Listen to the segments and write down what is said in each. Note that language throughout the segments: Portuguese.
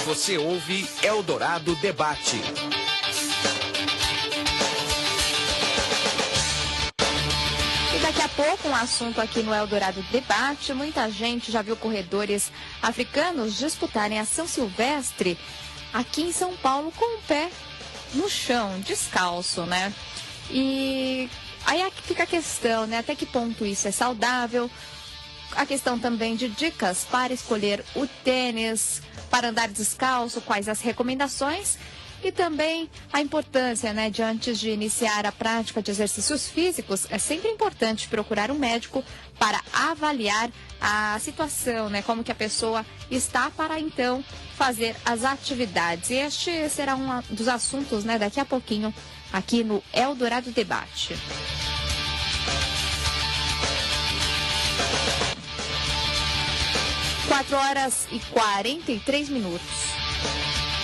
você ouve Eldorado Debate. E daqui a pouco um assunto aqui no Eldorado Debate. Muita gente já viu corredores africanos disputarem a São Silvestre aqui em São Paulo com o pé no chão, descalço, né? E aí fica a questão, né? Até que ponto isso é saudável? A questão também de dicas para escolher o tênis, para andar descalço, quais as recomendações e também a importância, né, de antes de iniciar a prática de exercícios físicos, é sempre importante procurar um médico para avaliar a situação, né, como que a pessoa está para então fazer as atividades. E este será um dos assuntos, né, daqui a pouquinho aqui no Eldorado Debate. 4h43.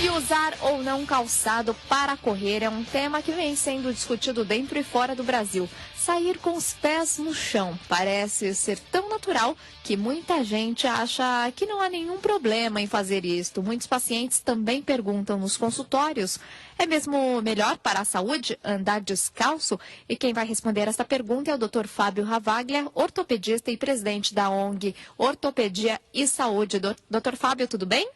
E usar ou não calçado para correr é um tema que vem sendo discutido dentro e fora do Brasil. Sair com os pés no chão parece ser tão natural que muita gente acha que não há nenhum problema em fazer isto. Muitos pacientes também perguntam nos consultórios: é mesmo melhor para a saúde andar descalço? E quem vai responder essa pergunta é o Dr. Fábio Ravaglia, ortopedista e presidente da ONG Ortopedia e Saúde. Dr. Fábio, tudo bem?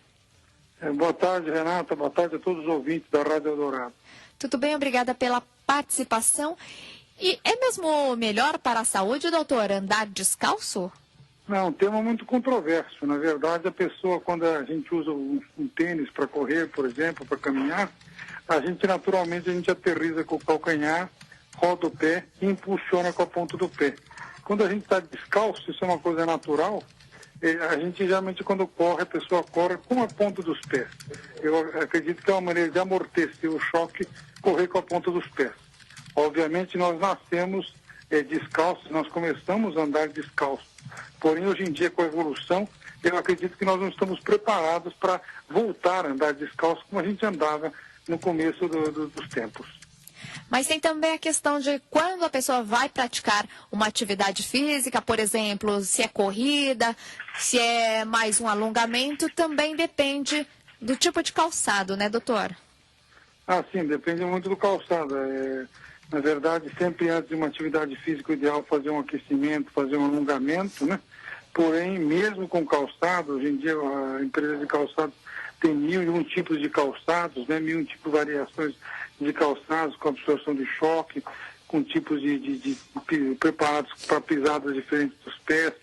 Boa tarde, Renata. Boa tarde a todos os ouvintes da Rádio Eldorado. Tudo bem, obrigada pela participação. E é mesmo melhor para a saúde, doutor, andar descalço? Não, um tema muito controverso. Na verdade, a pessoa, quando a gente usa um tênis para correr, por exemplo, para caminhar, a gente naturalmente aterriza com o calcanhar, roda o pé e impulsiona com a ponta do pé. Quando a gente está descalço, isso é uma coisa natural. A gente geralmente, quando corre, a pessoa corre com a ponta dos pés. Eu acredito que é uma maneira de amortecer o choque, correr com a ponta dos pés. Obviamente, nós nascemos descalços, nós começamos a andar descalços. Porém, hoje em dia, com a evolução, eu acredito que nós não estamos preparados para voltar a andar descalço como a gente andava no começo dos tempos. Mas tem também a questão de quando a pessoa vai praticar uma atividade física, por exemplo, se é corrida, se é mais um alongamento, também depende do tipo de calçado, né, doutor? Sim, depende muito do calçado. Na verdade, sempre antes de uma atividade física, o ideal é fazer um aquecimento, fazer um alongamento, né? Porém, mesmo com calçado, hoje em dia a empresa de calçados tem 1.001 tipos de calçados, né? 1.001 tipos de variações de calçados, com absorção de choque, com tipos de preparados para pisadas diferentes dos pés,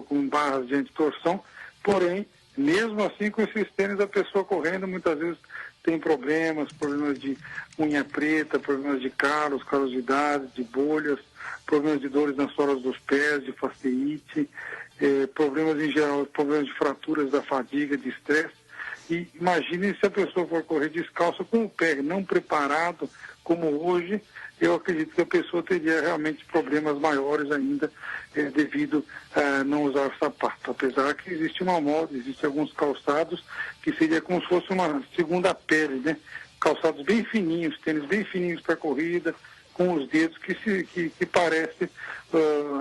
com barras de antitorção. Porém, mesmo assim, com esses tênis, a pessoa correndo muitas vezes tem problemas de unha preta, problemas de calos, calosidades, de bolhas, problemas de dores nas solas dos pés, de fasciite, problemas em geral, problemas de fraturas da fadiga, de estresse. E imagine se a pessoa for correr descalça com o pé não preparado, como hoje, eu acredito que a pessoa teria realmente problemas maiores ainda devido a não usar sapato. Apesar que existe uma moda, existem alguns calçados que seria como se fosse uma segunda pele, né? Calçados bem fininhos, tênis bem fininhos para corrida, com os dedos que parece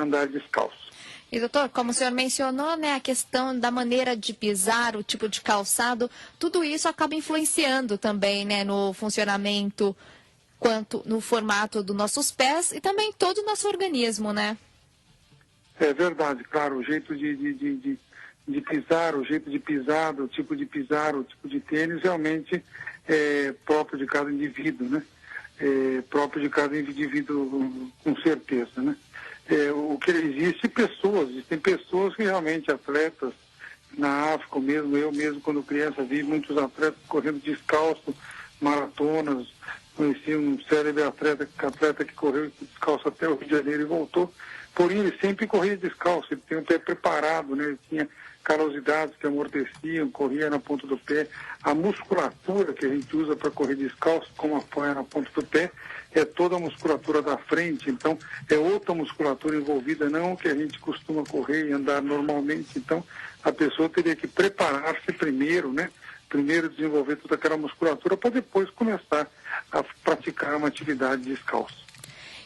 andar descalço. E, doutor, como o senhor mencionou, né, a questão da maneira de pisar, o tipo de calçado, tudo isso acaba influenciando também, né, no funcionamento, quanto no formato dos nossos pés e também todo o nosso organismo, né? É verdade, claro, o jeito de pisar, o jeito de pisar, o tipo de pisar, o tipo de tênis realmente é próprio de cada indivíduo, né? É próprio de cada indivíduo com certeza, né? O que existem pessoas que realmente, atletas, na África mesmo, eu mesmo quando criança vi muitos atletas correndo descalço, maratonas, conheci um célebre atleta que correu descalço até o Rio de Janeiro e voltou, porém ele sempre corria descalço, ele tem o pé preparado, né? Ele tinha calosidades que amorteciam, corria na ponta do pé. A musculatura que a gente usa para correr descalço, como apoia na ponta do pé, é toda a musculatura da frente, então é outra musculatura envolvida, não que a gente costuma correr e andar normalmente. Então a pessoa teria que preparar-se primeiro, né? Primeiro desenvolver toda aquela musculatura para depois começar a praticar uma atividade descalço.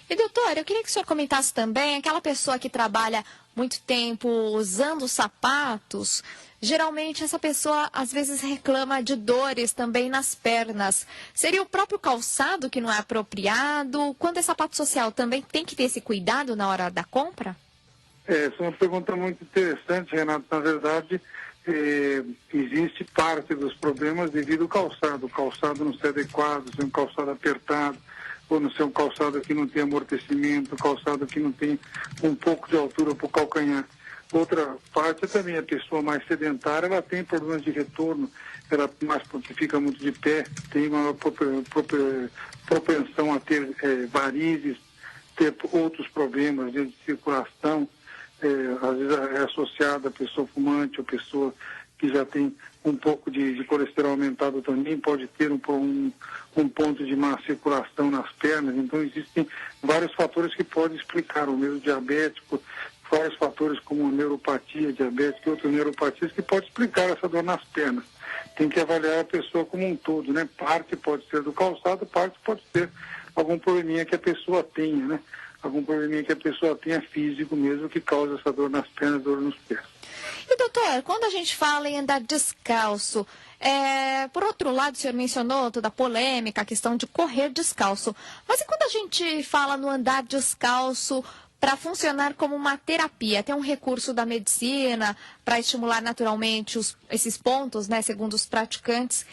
E, doutor, eu queria que o senhor comentasse também aquela pessoa que trabalha muito tempo usando sapatos, geralmente essa pessoa às vezes reclama de dores também nas pernas. Seria o próprio calçado que não é apropriado? Quando é sapato social, também tem que ter esse cuidado na hora da compra? Essa é uma pergunta muito interessante, Renato. Na verdade, existe parte dos problemas devido ao calçado. O calçado não ser adequado, ser um calçado apertado, ou não ser um calçado que não tem amortecimento, calçado que não tem um pouco de altura para o calcanhar. Outra parte é também a pessoa mais sedentária, ela tem problemas de retorno, ela mais porque fica muito de pé, tem uma propensão a ter varizes, ter outros problemas de circulação, às vezes é associada a pessoa fumante ou pessoa que já tem um pouco de colesterol aumentado também, pode ter um ponto de má circulação nas pernas. Então existem vários fatores que podem explicar, o mesmo diabético, vários fatores como neuropatia diabética e outras neuropatias que podem explicar essa dor nas pernas. Tem que avaliar a pessoa como um todo, né? Parte pode ser do calçado, parte pode ser algum probleminha que a pessoa tenha, né? Algum probleminha que a pessoa tenha físico mesmo que causa essa dor nas pernas, dor nos pés. E doutor, quando a gente fala em andar descalço, por outro lado, o senhor mencionou toda a polêmica, a questão de correr descalço. Mas e quando a gente fala no andar descalço para funcionar como uma terapia? Tem um recurso da medicina para estimular naturalmente esses pontos, né, segundo os praticantes,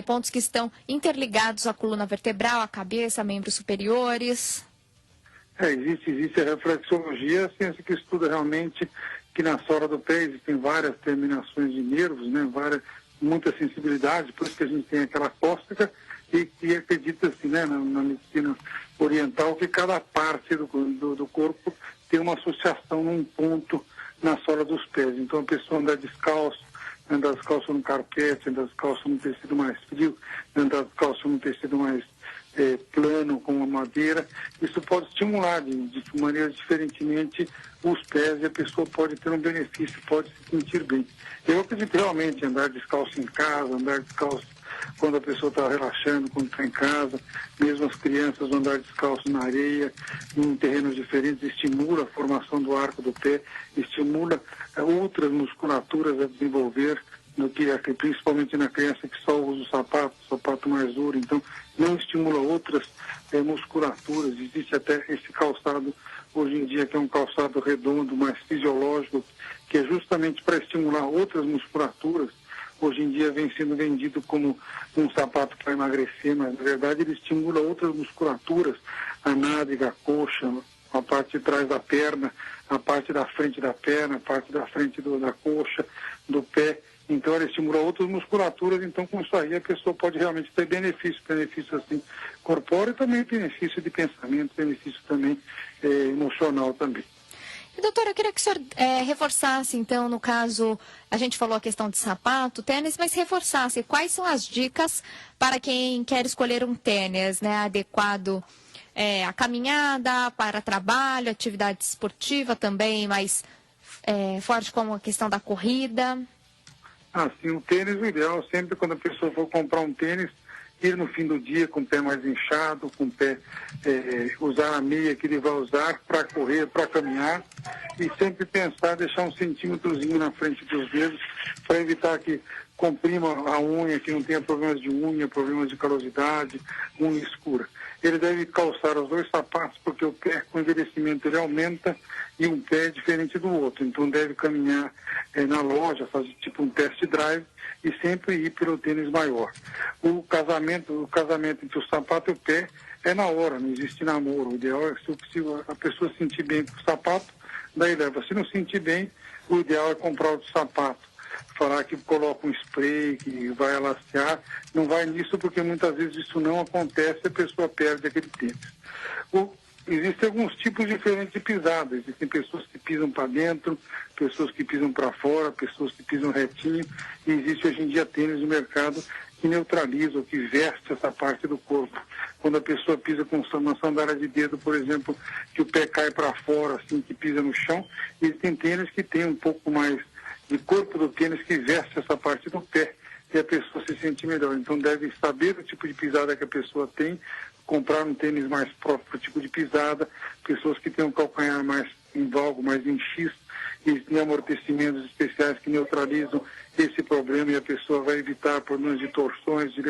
pontos que estão interligados à coluna vertebral, à cabeça, membros superiores? Existe a reflexologia, a ciência que estuda realmente que na sola do pé existem várias terminações de nervos, né, muita sensibilidade, por isso que a gente tem aquela cócega e acredita-se, né, na medicina oriental que cada parte do corpo tem uma associação num ponto na sola dos pés. Então a pessoa anda descalço no carpete, anda descalço num tecido mais frio, anda descalço num tecido mais plano, com a madeira. Isso pode estimular de maneira diferentemente os pés e a pessoa pode ter um benefício, pode se sentir bem. Eu acredito realmente andar descalço em casa, andar descalço quando a pessoa está relaxando, quando está em casa, mesmo as crianças andar descalço na areia, em terrenos diferentes, estimula a formação do arco do pé, estimula outras musculaturas a desenvolver, principalmente na criança que só usa o sapato mais duro, então não estimula outras musculaturas. Existe até esse calçado hoje em dia que é um calçado redondo, mais fisiológico, que é justamente para estimular outras musculaturas. Hoje em dia vem sendo vendido como um sapato para emagrecer, mas na verdade ele estimula outras musculaturas, a nádega, a coxa, a parte de trás da perna, a parte da frente da perna, a parte da frente da coxa, do pé. Então ela estimula outras musculaturas, então com isso aí a pessoa pode realmente ter benefício assim corpóreo e também benefício de pensamento, benefício também emocional também. E, doutora, eu queria que o senhor reforçasse, então, no caso, a gente falou a questão de sapato, tênis, mas reforçasse quais são as dicas para quem quer escolher um tênis, né, adequado à caminhada, para trabalho, atividade esportiva também, mais forte como a questão da corrida. Sim, o tênis, o ideal sempre quando a pessoa for comprar um tênis, ir no fim do dia com o pé mais inchado, com o pé, usar a meia que ele vai usar para correr, para caminhar, e sempre pensar, deixar um centímetrozinho na frente dos dedos, para evitar que comprima a unha, que não tenha problemas de unha, problemas de calosidade, unha escura. Ele deve calçar os dois sapatos, porque o pé com envelhecimento ele aumenta e um pé é diferente do outro. Então deve caminhar na loja, fazer tipo um test drive e sempre ir pelo tênis maior. O casamento entre o sapato e o pé é na hora, não existe namoro. O ideal é se a pessoa se sentir bem com o sapato, daí leva. Se não sentir bem, o ideal é comprar outro sapato. Falar que coloca um spray, que vai alaciar, não vai nisso porque muitas vezes isso não acontece e a pessoa perde aquele tênis. Existem alguns tipos diferentes de pisada. Existem pessoas que pisam para dentro, pessoas que pisam para fora, pessoas que pisam retinho. E existe hoje em dia tênis no mercado que neutraliza ou que veste essa parte do corpo. Quando a pessoa pisa com uma sandália de dedo, por exemplo, que o pé cai para fora, assim, que pisa no chão, existem tênis que tem um pouco mais de corpo do tênis que veste essa parte do pé e a pessoa se sente melhor. Então deve saber o tipo de pisada que a pessoa tem, comprar um tênis mais próprio para o tipo de pisada, pessoas que têm um calcanhar mais em valgo, mas em X, existem amortecimentos especiais que neutralizam esse problema e a pessoa vai evitar problemas de torções, de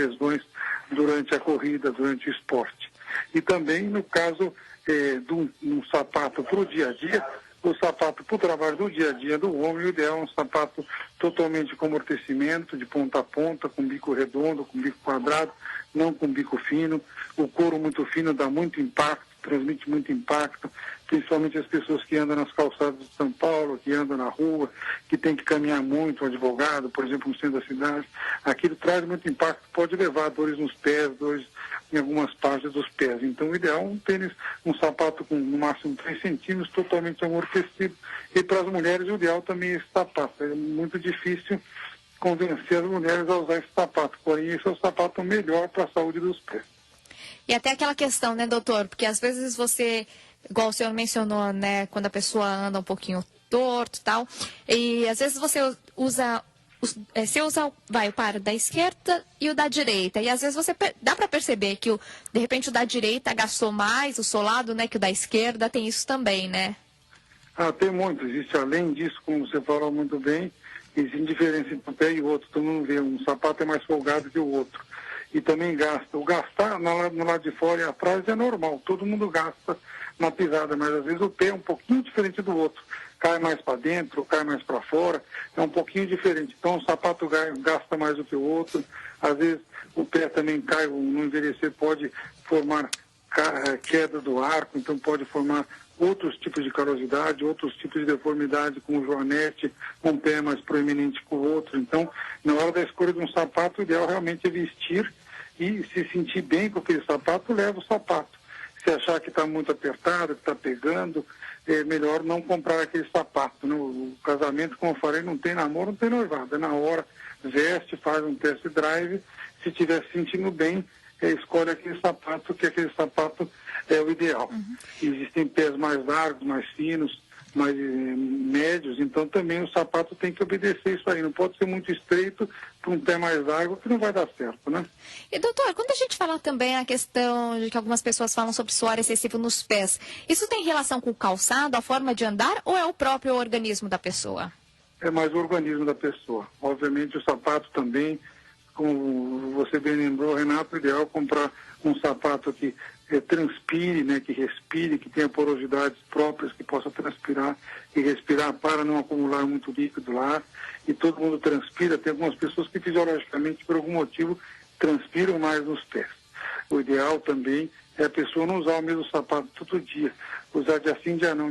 durante a corrida, durante o esporte. E também no caso de um sapato para o dia a dia, o sapato para o trabalho do dia a dia do homem, o ideal é um sapato totalmente com amortecimento, de ponta a ponta, com bico redondo, com bico quadrado, não com bico fino. O couro muito fino dá muito impacto, transmite muito impacto, principalmente as pessoas que andam nas calçadas de São Paulo, que andam na rua, que tem que caminhar muito, um advogado, por exemplo, no centro da cidade. Aquilo traz muito impacto, pode levar dores nos pés, dores em algumas partes dos pés. Então, o ideal é um tênis, um sapato com no máximo 3 centímetros, totalmente amortecido. E para as mulheres, o ideal também é esse sapato. É muito difícil convencer as mulheres a usar esse sapato, porém, esse é o sapato melhor para a saúde dos pés. E até aquela questão, né, doutor? Porque às vezes você, igual o senhor mencionou, né, quando a pessoa anda um pouquinho torto e tal, e às vezes você usa o par da esquerda e o da direita. E às vezes dá para perceber que, de repente, o da direita gastou mais, o solado, né, que o da esquerda, tem isso também, né? Tem muito. Existe, além disso, como você falou muito bem, existe diferença entre um pé e o outro. Todo mundo vê, um sapato é mais folgado que o outro. E também gasta. O gastar no lado de fora e atrás é normal, todo mundo gasta na pisada, mas às vezes o pé é um pouquinho diferente do outro. Cai mais para dentro, cai mais para fora, é um pouquinho diferente. Então o sapato gasta mais do que o outro. Às vezes o pé também cai, no envelhecer pode formar queda do arco, então pode formar outros tipos de calosidade, outros tipos de deformidade, como joanete, um pé mais proeminente que o outro. Então, na hora da escolha de um sapato, o ideal realmente é vestir e se sentir bem com aquele sapato, leva o sapato. Se achar que está muito apertado, que está pegando, é melhor não comprar aquele sapato. O casamento, como eu falei, não tem namoro, não tem noivado. É na hora, veste, faz um test drive, se estiver se sentindo bem, escolhe aquele sapato, que aquele sapato é o ideal. Existem pés mais largos, mais finos, mais médios, então também o sapato tem que obedecer isso aí. Não pode ser muito estreito para um pé mais largo, que não vai dar certo, né? E doutor, quando a gente fala também a questão de que algumas pessoas falam sobre suor excessivo nos pés, isso tem relação com o calçado, a forma de andar, ou é o próprio organismo da pessoa? É mais o organismo da pessoa. Obviamente o sapato também, como você bem lembrou, Renato, o ideal é comprar um sapato que transpire, né, que respire, que tenha porosidades próprias, que possa transpirar e respirar para não acumular muito líquido lá. E todo mundo transpira, tem algumas pessoas que fisiologicamente, por algum motivo, transpiram mais nos pés. O ideal também é a pessoa não usar o mesmo sapato todo dia, usar dia sim, dia não,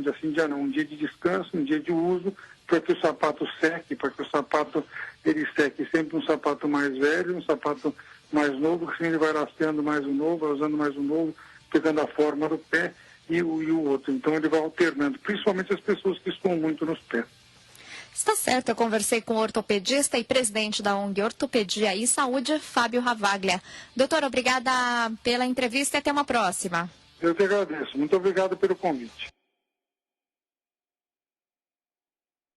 um dia de descanso, um dia de uso, para que o sapato seque, para que o sapato ele seque sempre um sapato mais velho, um sapato mais novo, que assim ele vai laceando mais o novo, vai usando mais o novo, pegando a forma do pé e o outro. Então ele vai alternando, principalmente as pessoas que estão muito nos pés. Está certo, eu conversei com o ortopedista e presidente da ONG Ortopedia e Saúde, Fábio Ravaglia. Doutor, obrigada pela entrevista e até uma próxima. Eu que agradeço. Muito obrigado pelo convite.